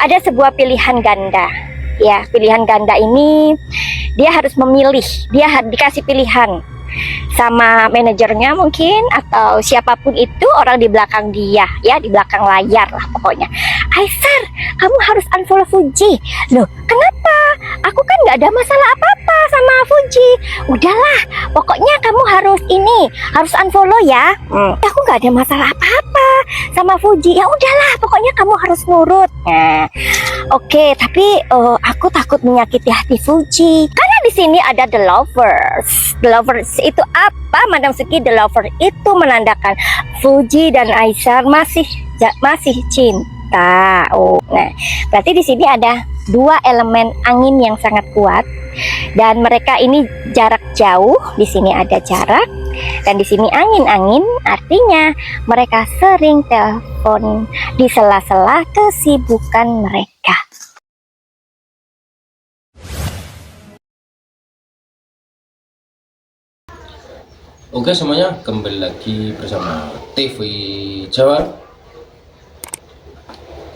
ada sebuah pilihan ganda. Ya, pilihan ganda ini dia harus memilih, dia dikasih pilihan sama manajernya mungkin atau siapapun itu, orang di belakang dia, ya, di belakang layar lah pokoknya. Aisar, kamu harus unfollow Fuji. Loh, kenapa? Aku kan nggak ada masalah apa-apa sama Fuji. Udahlah, pokoknya kamu harus harus unfollow ya. Aku nggak ada masalah apa-apa sama Fuji. Ya udahlah, pokoknya kamu harus nurut. Nah, oke, tapi aku takut menyakiti hati Fuji. Karena di sini ada the lovers. The lovers itu apa, Madam Suki? The lover itu menandakan Fuji dan Aisar masih cinta. Nah, berarti di sini ada dua elemen angin yang sangat kuat dan mereka ini jarak jauh. Di sini ada jarak dan di sini angin-angin, artinya mereka sering telepon di sela-sela kesibukan mereka. Oke semuanya, kembali lagi bersama TV Jawa.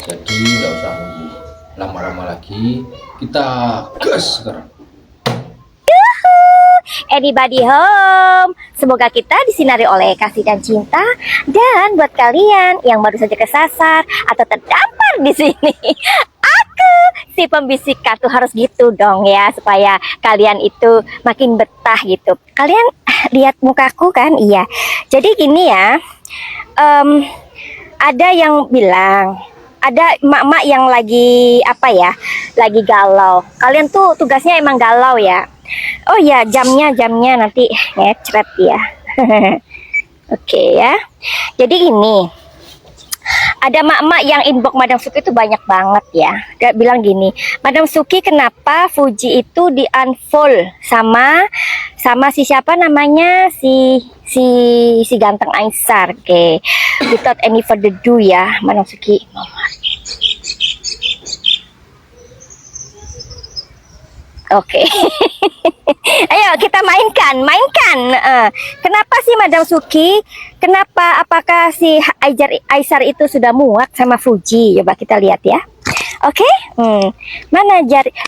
Jadi nggak usah nunggu lama-lama lagi, kita gas sekarang. Anybody home? Semoga kita disinari oleh kasih dan cinta. Dan buat kalian yang baru saja kesasar atau terdampar di sini, aku si pembisik kartu harus gitu dong ya, supaya kalian itu makin betah gitu. Kalian lihat mukaku kan? Iya. Jadi gini ya, ada yang bilang, ada emak-emak yang lagi lagi galau. Kalian tuh tugasnya emang galau ya. Oh ya, jamnya nanti ngecret ya. Oke ya. Jadi ini ada mak-mak yang inbox Madam Suki itu banyak banget ya. Dia bilang gini, Madam Suki, kenapa Fuji itu di unfollow sama si siapa namanya, si ganteng Aisar. Oke. Without any further ado ya, Madam Suki. Oke. Ayo kita mainkan. Kenapa sih Madam Suki? Kenapa? Apakah si Aisar itu sudah muak sama Fuji? Coba kita lihat ya. Oke. Mana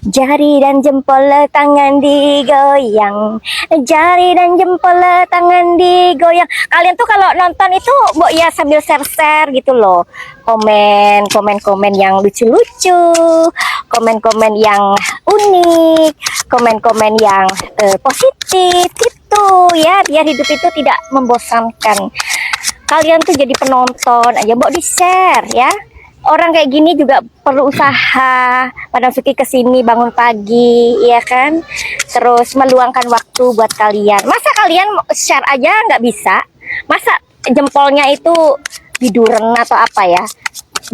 jari dan jempol tangan digoyang. Jari dan jempol tangan digoyang. Kalian tuh kalau nonton itu ya sambil share gitu loh. Komen yang lucu-lucu, komen yang unik, komen yang positif gitu ya, biar hidup itu tidak membosankan. Kalian tuh jadi penonton aja, mau di-share ya. Orang kayak gini juga perlu usaha. Madam Suki kesini bangun pagi, ya kan? Terus meluangkan waktu buat kalian. Masa kalian share aja nggak bisa? Masa jempolnya itu biduren atau apa ya,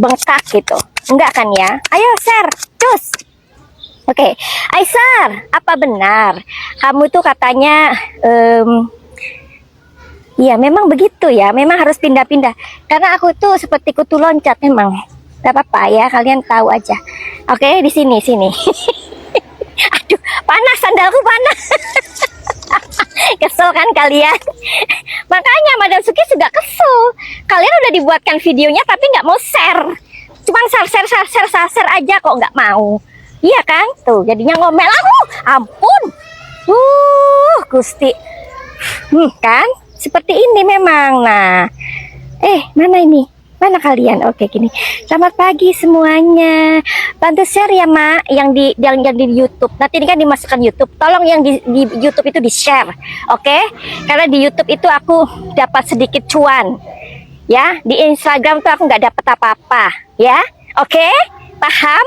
bengkak gitu? Enggak kan ya? Ayo share, cus. Oke, Aisar, apa benar kamu tuh katanya ya memang begitu ya, memang harus pindah-pindah karena aku tuh seperti kutu loncat memang. Gak apa-apa ya, kalian tahu aja. Oke, di sini. Aduh, panas, sandalku panas. Kesel kan kalian? Makanya Madam Suki juga kesel. Kalian udah dibuatkan videonya tapi nggak mau share. Cuman share aja kok nggak mau. Iya kan? Tuh, jadinya ngomel aku. Ampun. Gusti. Kan? Seperti ini memang. Nah. Mana ini? Mana kalian? Oke, gini. Selamat pagi semuanya. Bantu share ya, Mak, yang di YouTube. Nanti ini kan dimasukkan YouTube. Tolong yang di YouTube itu di-share. Oke? Karena di YouTube itu aku dapat sedikit cuan. Ya, di Instagram tuh aku nggak dapat apa-apa, ya. Oke? Paham?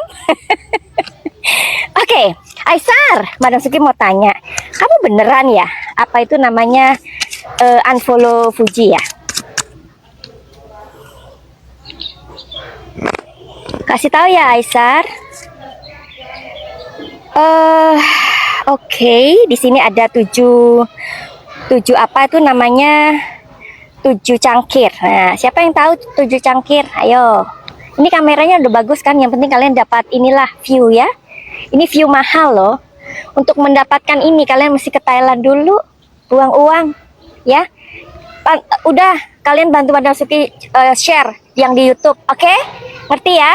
Oke, Aisar, Madam Suki mau tanya. Kamu beneran ya? Apa itu namanya unfollow Fuji ya? Kasih tahu ya Aisar. Oke, di sini ada 7 apa itu namanya, 7 cangkir. Nah, siapa yang tahu 7 cangkir? Ayo. Ini kameranya udah bagus kan? Yang penting kalian dapat inilah view ya. Ini view mahal loh. Untuk mendapatkan ini kalian mesti ke Thailand dulu, buang uang ya. Udah, kalian bantu Madam Suki share yang di YouTube, oke? Ngerti ya?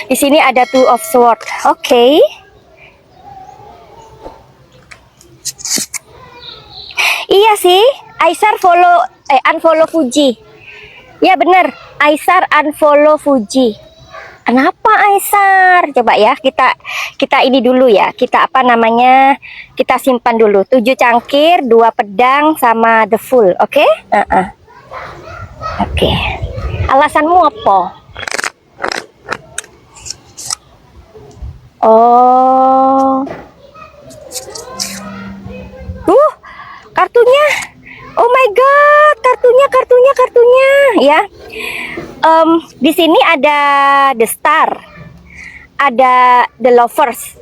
Di sini ada Two of Swords. Oke. Iya sih, Aisar unfollow Fuji. Ya bener, Aisar unfollow Fuji. Kenapa Aisar? Coba ya, kita ini dulu ya. Kita apa namanya? Kita simpan dulu. 7 cangkir, 2 pedang sama the Fool, oke? Oke. Alasanmu apa? Oh. Kartunya. Oh my god, kartunya ya. Di sini ada the Star, ada the Lovers,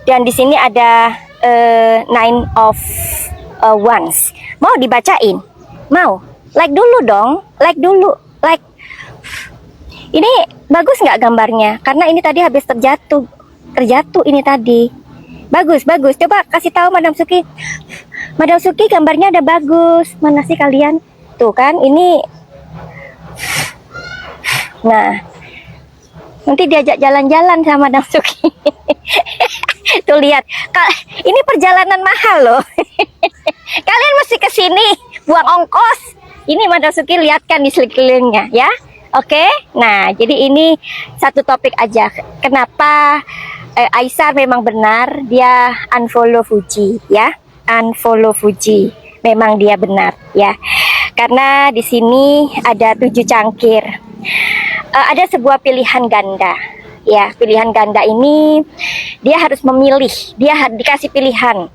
dan di sini ada Nine of Wands. Mau dibacain? Mau? Like dulu dong, like dulu, like. Ini bagus nggak gambarnya? Karena ini tadi habis terjatuh ini tadi. Bagus. Coba kasih tahu Madam Suki. Madam Suki gambarnya ada bagus. Mana sih kalian? Tuh kan, ini. Nah, nanti diajak jalan-jalan sama Madam Suki. Tuh lihat, ini perjalanan mahal loh. Kalian mesti ke sini, buang ongkos. Ini Madam Suki lihatkan di sekelilingnya ya. Oke, nah jadi ini satu topik aja. Kenapa Aisar memang benar dia unfollow Fuji ya, unfollow Fuji. Memang dia benar ya. Karena di sini ada 7 cangkir. Ada sebuah pilihan ganda. Ya, pilihan ganda ini dia harus memilih, dia dikasih pilihan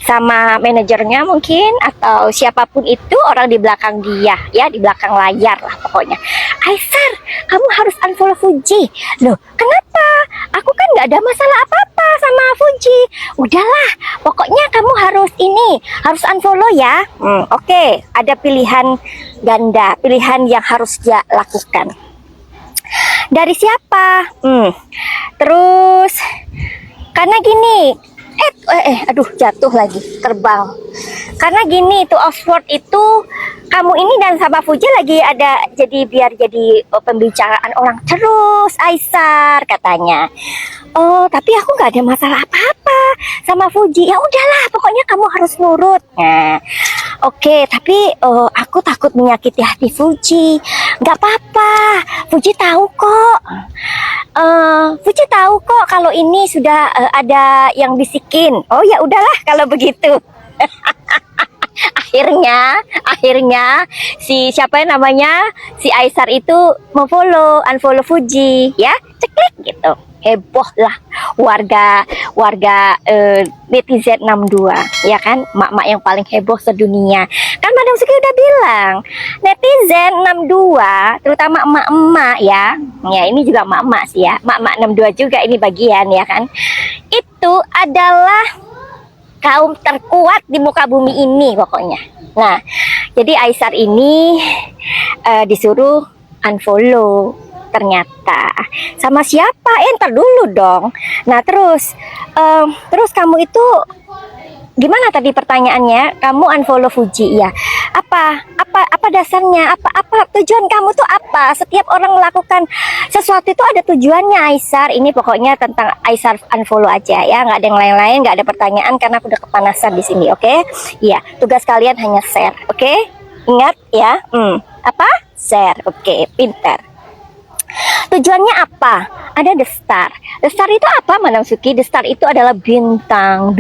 sama manajernya mungkin atau siapapun itu orang di belakang dia ya, di belakang layar lah pokoknya. Aisar, kamu harus unfollow Fuji. Loh, kenapa? Aku kan nggak ada masalah apa-apa sama Fuji. Udahlah, pokoknya kamu harus harus unfollow ya. Oke, ada pilihan ganda, pilihan yang harus dia lakukan. Dari siapa? Terus karena gini, aduh jatuh lagi, terbang. Karena gini, Two of Swords itu kamu ini dan sama Fuji lagi ada, jadi biar jadi pembicaraan orang terus Aisar katanya. Oh, tapi aku nggak ada masalah apa-apa sama Fuji. Ya udahlah, pokoknya kamu harus nurut. Nah, oke, tapi aku takut menyakiti hati Fuji. Nggak apa-apa, Fuji tahu kok. Fuji tahu kok kalau ini sudah ada yang bisikin. Oh ya udahlah kalau begitu. akhirnya si siapa namanya, si Aisar itu unfollow Fuji ya, ceklik gitu. Heboh lah warga netizen 62 ya kan, mak-mak yang paling heboh sedunia kan. Madam Suki udah bilang netizen 62 terutama emak-emak ya ini juga emak-emak sih ya, emak-emak 62 juga ini bagian ya kan, itu adalah kaum terkuat di muka bumi ini pokoknya. Nah, jadi Aisar ini disuruh unfollow ternyata sama siapa? Ntar dulu dong. Nah, terus kamu itu gimana tadi pertanyaannya? Kamu unfollow Fuji ya? Apa dasarnya? Apa tujuan kamu tuh apa? Setiap orang melakukan sesuatu itu ada tujuannya Aisar. Ini pokoknya tentang Aisar unfollow aja ya, nggak ada yang lain-lain, nggak ada pertanyaan karena aku udah kepanasan di sini, oke? Iya, tugas kalian hanya share, oke? Ingat ya, share, oke, pintar. Tujuannya apa? Ada the Star. The Star itu apa, Madam Suki? The Star itu adalah bintang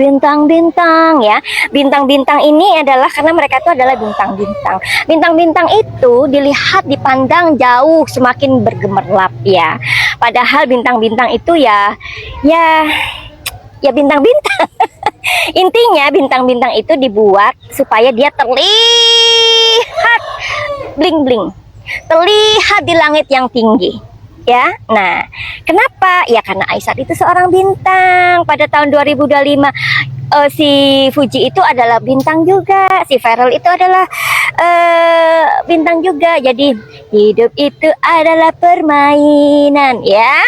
ya. Bintang-bintang ini adalah karena mereka itu adalah bintang-bintang. Bintang-bintang itu dilihat, dipandang jauh, semakin bergemerlap ya. Padahal bintang-bintang itu ya bintang-bintang. Intinya bintang-bintang itu dibuat supaya dia terlihat bling-bling, terlihat di langit yang tinggi ya. Nah, kenapa? Ya karena Aisar itu seorang bintang. Pada tahun 2025 si Fuji itu adalah bintang juga, si Feral itu adalah bintang juga. Jadi hidup itu adalah permainan ya.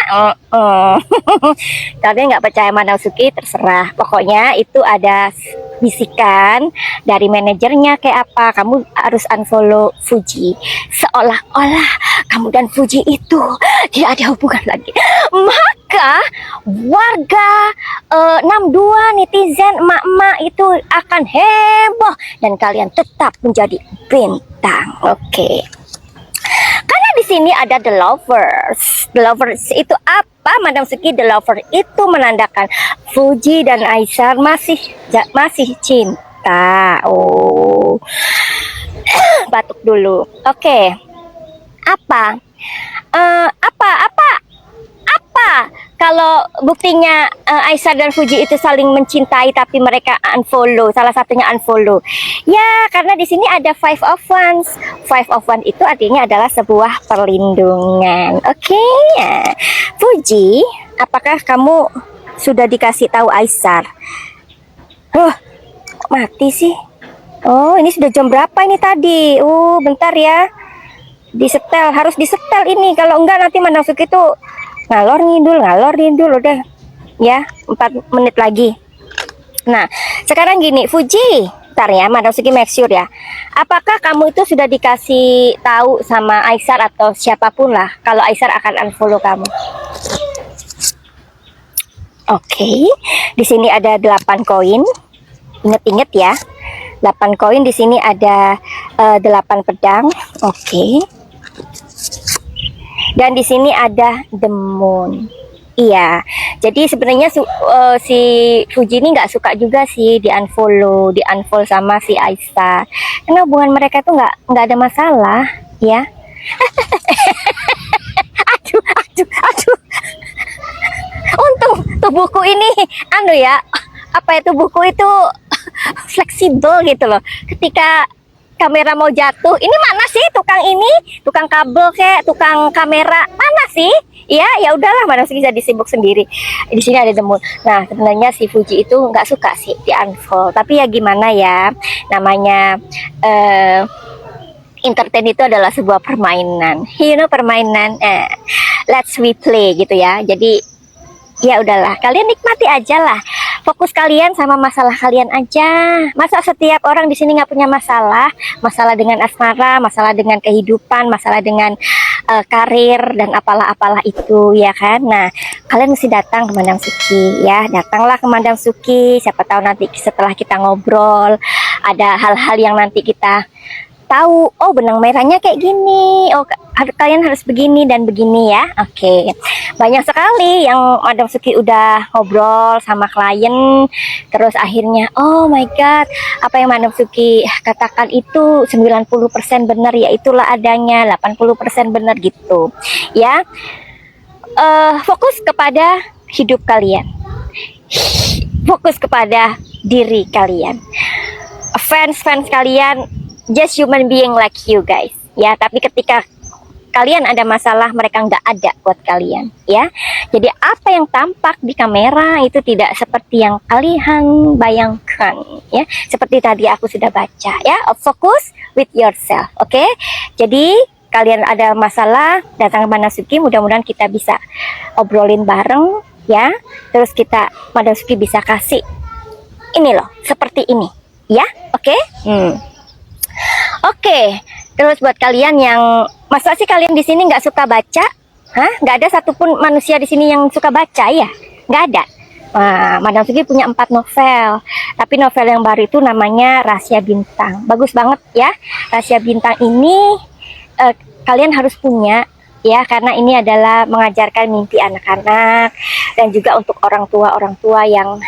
Kalian nggak percaya Madam Suki, terserah. Pokoknya itu ada bisikan dari manajernya kayak apa, kamu harus unfollow Fuji, seolah-olah kamu dan Fuji itu tidak ada hubungan lagi. Maka warga 62 netizen emak-emak itu akan heboh dan kalian tetap menjadi bintang. Oke. Karena di sini ada the lovers. The lovers itu apa, Madam Suki? The lover itu menandakan Fuji dan Aisar masih cinta. Oh, batuk dulu. Oke. Apa? Apa kalau buktinya Aisar dan Fuji itu saling mencintai tapi mereka unfollow, salah satunya unfollow? Ya, karena di sini ada 5 of Wands. 5 of Wands itu artinya adalah sebuah perlindungan. Oke. Ya. Fuji, apakah kamu sudah dikasih tahu Aisar? Kok mati sih? Oh, ini sudah jam berapa ini tadi? Bentar ya. Disetel, harus disetel ini. Kalau enggak nanti Madam Suki tuh ngalor ngidul udah ya, 4 menit lagi. Nah, sekarang gini, Fuji, ntar ya, Madam Suki make sure ya. Apakah kamu itu sudah dikasih tahu sama Aisar atau siapapun lah kalau Aisar akan unfollow kamu? Oke, di sini ada 8 koin. Ingat-ingat ya. 8 koin, di sini ada 8 pedang. Oke. Dan di sini ada the moon. Iya, jadi sebenarnya si Fuji ini nggak suka juga sih di unfollow sama si Aisar. Karena hubungan mereka tuh nggak ada masalah, ya. aduh. Untung tubuhku ini, ya, apa itu buku itu fleksibel gitu loh. Ketika kamera mau jatuh, ini mana sih tukang kabel kayak tukang kamera mana sih? Ya udahlah, Madam Suki jadi sibuk sendiri. Di sini ada The Moon. Nah, sebenarnya si Fuji itu nggak suka sih di unfollow, tapi ya gimana ya, namanya entertain itu adalah sebuah permainan, permainan. Let's we play gitu ya. Jadi ya udahlah, kalian nikmati aja lah. Fokus kalian sama masalah kalian aja. Masa setiap orang di sini nggak punya masalah? Masalah dengan asmara, masalah dengan kehidupan, masalah dengan karir dan apalah itu, ya kan? Nah, kalian mesti datang ke Madam Suki ya. Datanglah ke Madam Suki. Siapa tahu nanti setelah kita ngobrol ada hal-hal yang nanti kita tahu, oh benang merahnya kayak gini, oh kalian harus begini dan begini ya. Oke. Banyak sekali yang Madam Suki udah ngobrol sama klien, terus akhirnya oh my god, apa yang Madam Suki katakan itu 90% benar, ya itulah adanya, 80% benar gitu ya. Fokus kepada hidup kalian, fokus kepada diri kalian. Fans kalian just human being like you guys ya, tapi ketika kalian ada masalah, mereka nggak ada buat kalian ya. Jadi apa yang tampak di kamera itu tidak seperti yang kalian bayangkan ya. Seperti tadi aku sudah baca ya, focus with yourself. Oke. Jadi kalian ada masalah, datang ke Madam Suki, mudah-mudahan kita bisa obrolin bareng ya. Terus Madam Suki bisa kasih ini loh, seperti ini ya. Oke. Oke, terus buat kalian yang masa sih kalian di sini nggak suka baca? Nggak ada satupun manusia di sini yang suka baca ya? Nggak ada. Madam Suki punya 4 novel, tapi novel yang baru itu namanya Rahasia Bintang. Bagus banget ya. Rahasia Bintang ini kalian harus punya ya, karena ini adalah mengajarkan mimpi anak-anak dan juga untuk orang tua yang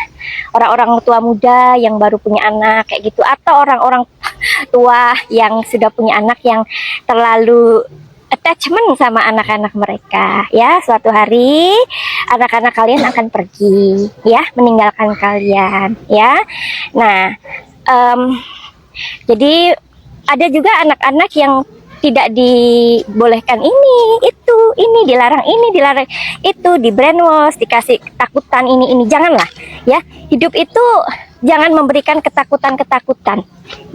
orang-orang tua muda yang baru punya anak kayak gitu, atau orang-orang tua yang sudah punya anak yang terlalu attachment sama anak-anak mereka ya. Suatu hari anak-anak kalian akan pergi ya, meninggalkan kalian ya. Nah, jadi ada juga anak-anak yang tidak dibolehkan ini dilarang itu, di brainwash, dikasih ketakutan ini. Janganlah ya. Hidup itu jangan memberikan ketakutan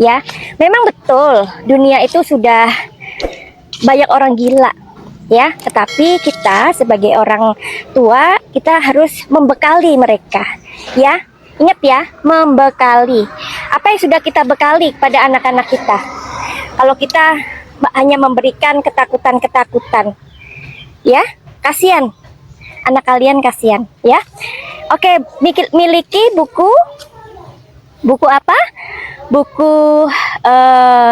ya. Memang betul dunia itu sudah banyak orang gila ya, tetapi kita sebagai orang tua kita harus membekali mereka ya. Ingat ya, membekali. Apa yang sudah kita bekali kepada anak-anak kita? Kalau kita hanya memberikan ketakutan-ketakutan, ya, kasihan. Anak kalian kasihan, ya. Oke, miliki buku apa? Buku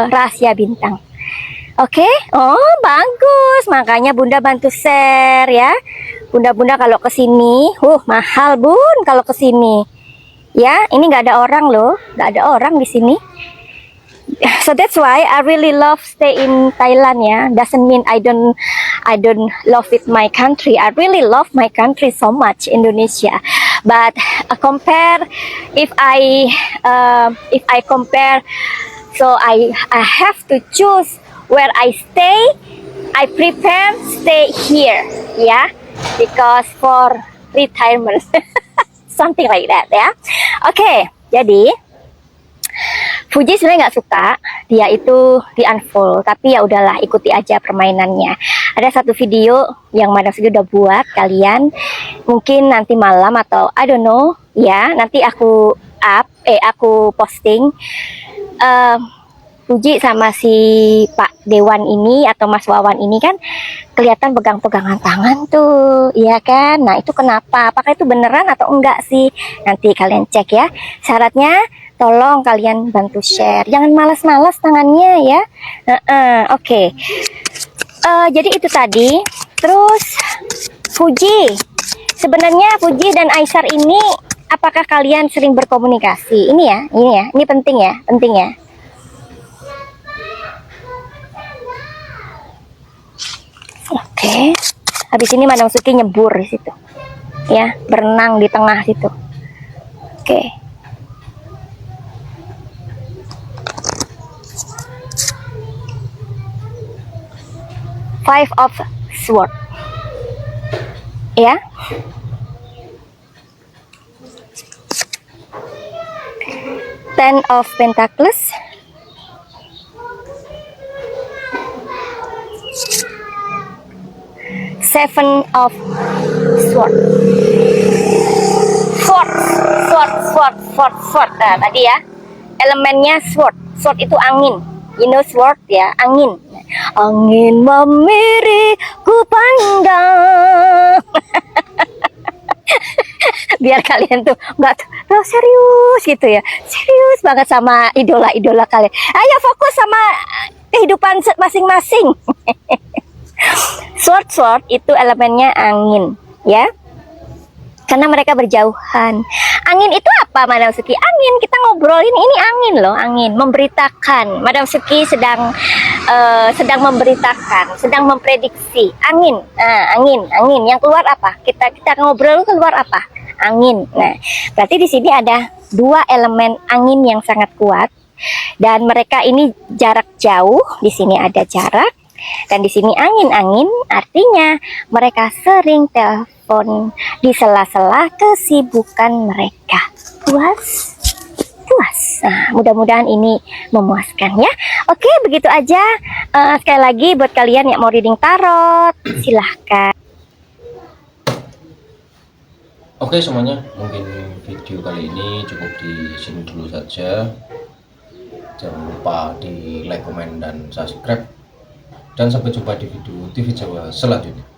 Rahasia Bintang. Oke, oh bagus. Makanya Bunda bantu share ya. Bunda kalau ke sini, mahal Bun kalau ke sini. Ya, ini nggak ada orang loh, nggak ada orang di sini. So that's why I really love stay in Thailand ya. Doesn't mean I don't love it my country. I really love my country so much, Indonesia. But compare if I compare, so I have to choose where I stay. I prepare stay here, yeah, because for retirement. Something like that ya. Oke, jadi Fuji sebenarnya nggak suka dia itu di unfollow, tapi ya udahlah, ikuti aja permainannya. Ada satu video yang Madam Sugi udah buat, kalian mungkin nanti malam atau I don't know ya, nanti aku posting. Fuji sama si Pak Dewan ini atau Mas Wawan ini kan kelihatan pegang-pegangan tangan tuh, iya kan? Nah itu kenapa? Apakah itu beneran atau enggak sih? Nanti kalian cek ya. Syaratnya tolong kalian bantu share. Jangan malas-malas tangannya ya. Oke. Jadi itu tadi. Terus Fuji. Sebenarnya Fuji dan Aisar ini, apakah kalian sering berkomunikasi? Ini ya. Ini penting ya. Oke, habis ini Madam Suki nyebur di situ, ya, berenang di tengah situ. Oke. Five of Swords, ya. Ten of Pentacles. Seven of Swords. Sword. Nah, tadi ya, elemennya sword. Sword itu angin. You know sword ya, angin. Angin memiri ku pandang. Biar kalian tuh nggak serius gitu ya, serius banget sama idola kalian. Ayo fokus sama kehidupan masing-masing. Sword itu elemennya angin, ya. Karena mereka berjauhan. Angin itu apa, Madam Suki? Angin, kita ngobrolin ini angin loh, angin memberitakan. Madam Suki sedang memberitakan, sedang memprediksi. Angin, angin. Yang keluar apa? Kita ngobrol keluar apa? Angin. Nah, berarti di sini ada dua elemen angin yang sangat kuat. Dan mereka ini jarak jauh. Di sini ada jarak. Dan di sini angin, artinya mereka sering telepon di sela-sela kesibukan mereka. Puas. Nah, mudah-mudahan ini memuaskan ya. Oke, begitu aja. Sekali lagi buat kalian yang mau reading tarot, silahkan. Oke semuanya, mungkin video kali ini cukup di sini dulu saja. Jangan lupa di like, komen, dan subscribe. Dan sampai jumpa di video TV Jawa selanjutnya.